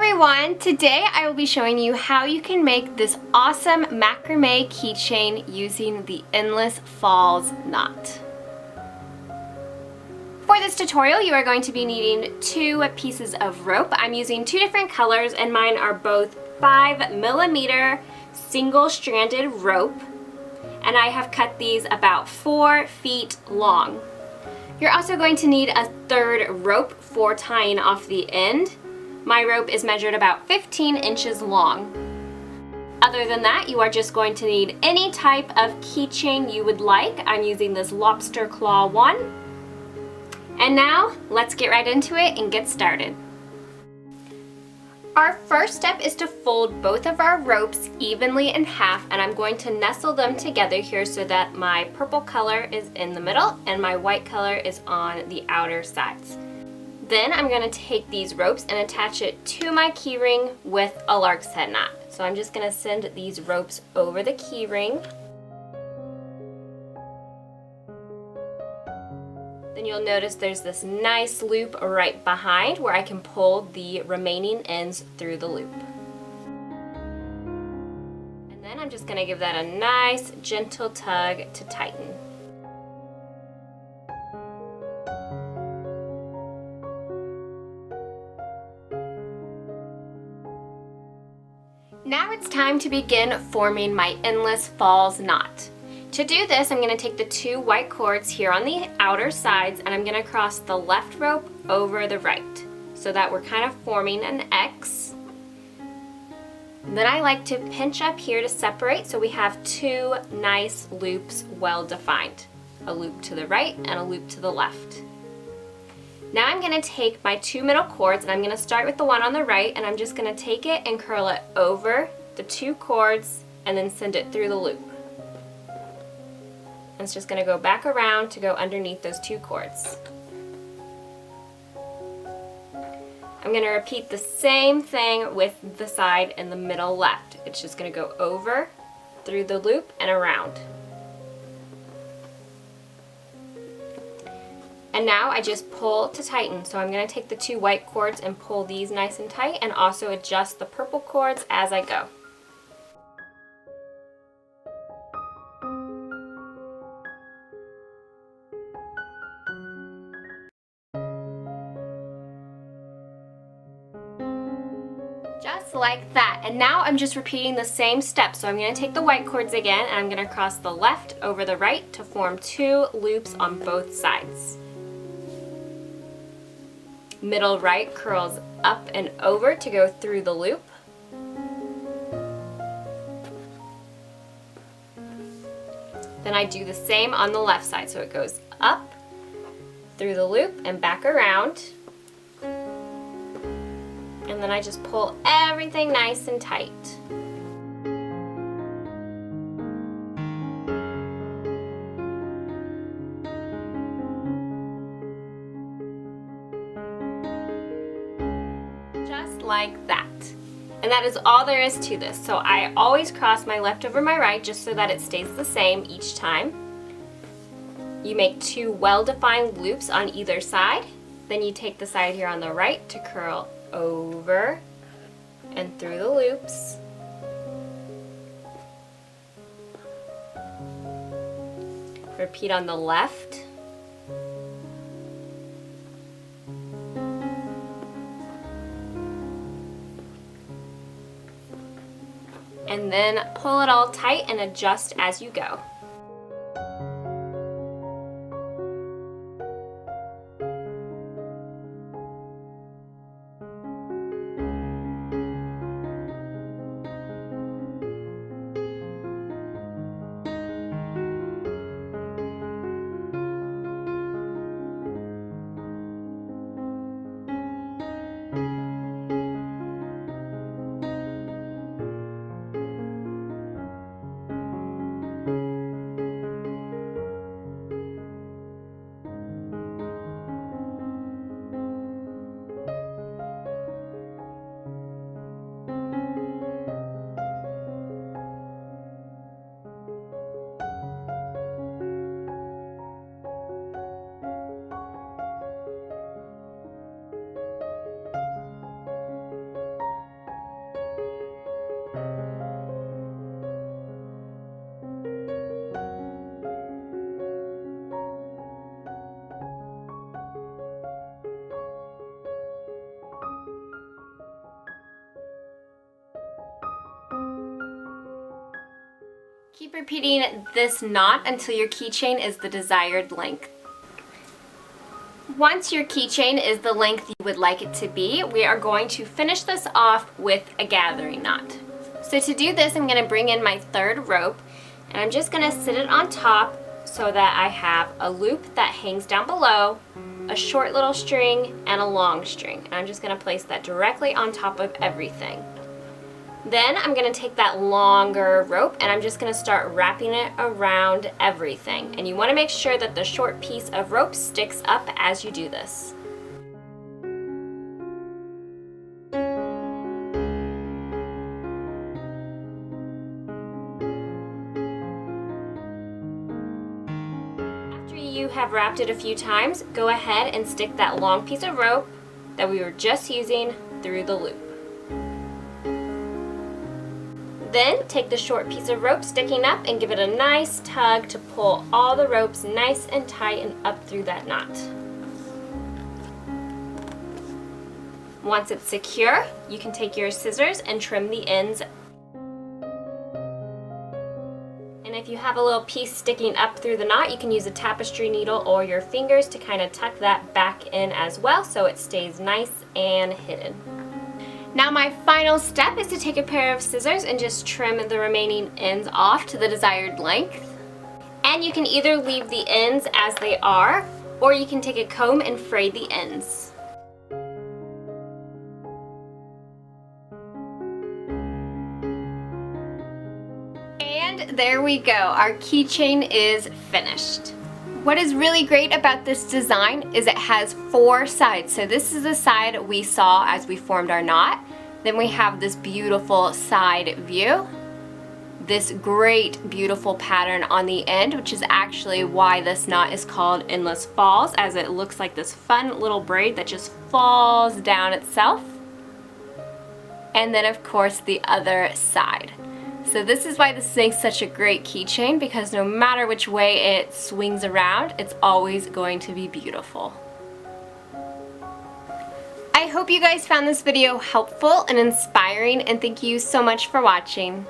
everyone! Today I will be showing you how you can make this awesome macrame keychain using the Endless Falls knot. For this tutorial you are going to be needing 2 pieces of rope. I'm using 2 different colors and mine are both 5mm single-stranded rope, and I have cut these about 4 feet long. You're also going to need a 3rd rope for tying off the end. My rope is measured about 15 inches long. Other than that, you are just going to need any type of keychain you would like. I'm using this lobster claw one. And now, let's get right into it and get started. Our first step is to fold both of our ropes evenly in half, and I'm going to nestle them together here so that my purple color is in the middle and my white color is on the outer sides. Then I'm going to take these ropes and attach it to my keyring with a lark's head knot. So I'm just going to send these ropes over the keyring. Then you'll notice there's this nice loop right behind where I can pull the remaining ends through the loop. And then I'm just going to give that a nice gentle tug to tighten. Now it's time to begin forming my Endless Falls knot. To do this, I'm going to take the 2 white cords here on the outer sides and I'm going to cross the left rope over the right so that we're kind of forming an X. And then I like to pinch up here to separate so we have 2 nice loops well defined. A loop to the right and a loop to the left. Now I'm going to take my 2 middle cords and I'm going to start with the one on the right, and I'm just going to take it and curl it over the 2 cords and then send it through the loop. And it's just going to go back around to go underneath those 2 cords. I'm going to repeat the same thing with the side in the middle left. It's just going to go over, through the loop, and around. And now I just pull to tighten. So I'm going to take the 2 white cords and pull these nice and tight, and also adjust the purple cords as I go. Just like that. And now I'm just repeating the same steps. So I'm going to take the white cords again and I'm going to cross the left over the right to form 2 loops on both sides. Middle right curls up and over to go through the loop. Then I do the same on the left side, so it goes up, through the loop, and back around. And then I just pull everything nice and tight. Just like that. And that is all there is to this. So I always cross my left over my right just so that it stays the same each time. You make 2 well-defined loops on either side. Then you take the side here on the right to curl over and through the loops. Repeat on the left. And then pull it all tight and adjust as you go. repeating this knot until your keychain is the desired length. Once your keychain is the length you would like it to be, we are going to finish this off with a gathering knot. So to do this, I'm going to bring in my third rope, and I'm just going to sit it on top so that I have a loop that hangs down below, a short little string, and a long string. And I'm just going to place that directly on top of everything. Then I'm going to take that longer rope and I'm just going to start wrapping it around everything. And you want to make sure that the short piece of rope sticks up as you do this. After you have wrapped it a few times, go ahead and stick that long piece of rope that we were just using through the loop. Then take the short piece of rope sticking up and give it a nice tug to pull all the ropes nice and tight and up through that knot. Once it's secure, you can take your scissors and trim the ends. And if you have a little piece sticking up through the knot, you can use a tapestry needle or your fingers to kind of tuck that back in as well so it stays nice and hidden. Now my final step is to take a pair of scissors and just trim the remaining ends off to the desired length. And you can either leave the ends as they are, or you can take a comb and fray the ends. And there we go, our keychain is finished. What is really great about this design is it has 4 sides. So this is the side we saw as we formed our knot. Then we have this beautiful side view. This great, beautiful pattern on the end, which is actually why this knot is called Endless Falls, as it looks like this fun little braid that just falls down itself. And then of course the other side. So this is why this makes such a great keychain, because no matter which way it swings around, it's always going to be beautiful. I hope you guys found this video helpful and inspiring, and thank you so much for watching.